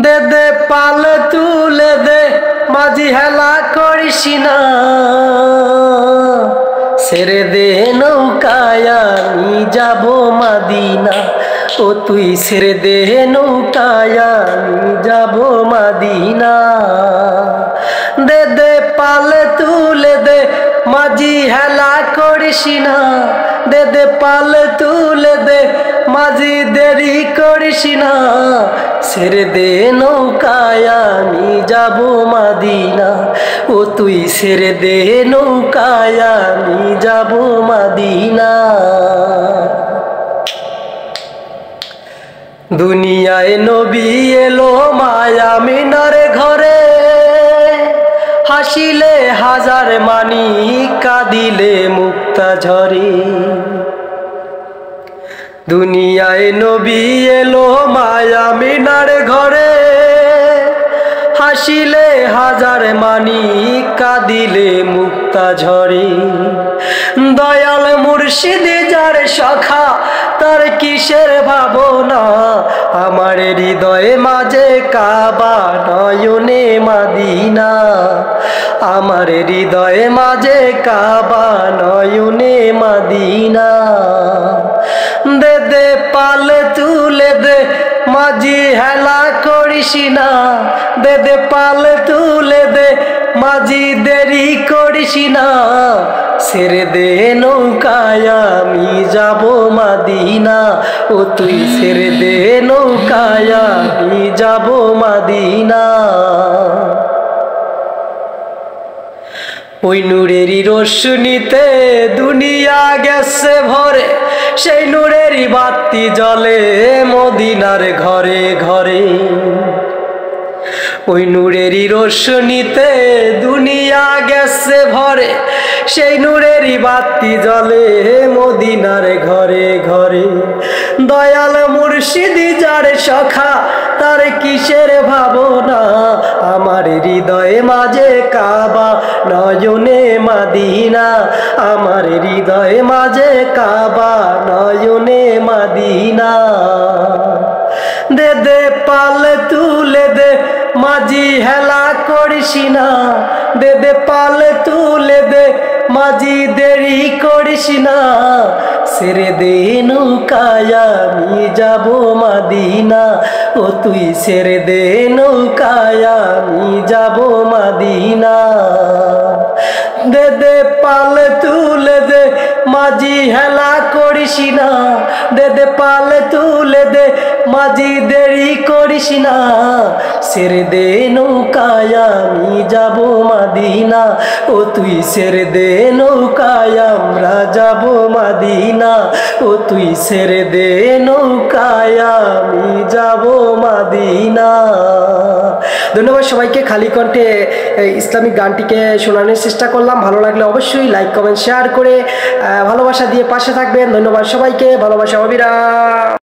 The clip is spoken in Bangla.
দে দে পাল তুলে দে মাঝি হেলা করিস না, ছেড়ে দে নৌকায় আমি যাব মাদিনা। ও তুই ছেড়ে দে নৌকায় আমি যাব মাদিনা। দে দে পাল তুলে দে মাঝি হেলা করিস না, দে দে পাল তুলে দে মাঝি দেরি করিস না, ছেড়ে দে নৌকায় আমি যাব মাদিনা। ও তুই ছেড়ে দে নৌকায় আমি যাব মাদিনা। দুনিয়ায় নবী এলো মায়া মিনার ঘরে, হাসিলে হাজার মানি কাঁদিলে মুক্তা ঝরে। দুনিয়ায় নবী এলো মায়া মিনার ঘরে, হাসিলে হাজার মানি কাঁদিলে মুক্তা ঝরে। দয়াল মুর্শিদ যার সখা তার কিসের ভাবনা, আমার হৃদয়ে মাঝে কাবা নয়নে মাদিনা। আমার হৃদয়ে মাঝে কাবা নয়নে মাদিনা। দে দে পাল তুলে দে মাঝি হেলা করিস না, দে দে পাল তুলে দে মাঝি দেরি করিস না, ছেড়ে দে নৌকায় আমি যাব মাদিনা। ও তুই ছেড়ে দে নৌকায় আমি যাব মাদিনা। ওই নূরেরই রোশনীতে দুনিয়া গেছে ভরে, সেই নূরেরই বাতি জ্বলে মদিনার ঘরে ঘরে। ওই নূরেরই রোশনীতে দুনিয়া গেছে ভরে, সেই নূরেরই বাতি জ্বলে মদিনার ঘরে ঘরে। দয়াল মুর্শিদি যার সখা তার কিসের ভাবনা, আমার হৃদয়ে মাঝে কাবা নয়নে মাদিনা। আমার হৃদয়ে মাঝে কাবা নয়নে মাদিনা। দে দে পাল তুলে দে মাঝি হেলা করিস না, দে দে পাল তুলে দে মাঝি দেরি করিস না, ছেড়ে দে নৌকায় আমি যাব মাদিনা। ও তুই ছেড়ে দে নৌকায় আমি যাব মাদিনা। দে দে পাল তুলে দে মাঝি হেলা করিস না, দে দে পাল তুলে দে মাঝি দেরি করিস না, ছেড়ে দে নৌকায় আমি যাব মাদিনা। ও তুই ছেড়ে দে নৌকায় আমরা যাব মাদিনা। ও তুই ছেড়ে দে নৌকায় আমি যাব মাদিনা। ধন্যবাদ সবাইকে। খালি কণ্ঠে ইসলামিক গানটিকে শোনানোর চেষ্টা করলাম। ভালো লাগলে অবশ্যই লাইক কমেন্ট শেয়ার করে ভালোবাসা দিয়ে পাশে থাকবেন। ধন্যবাদ সবাইকে। ভালোবাসা অবিরাম।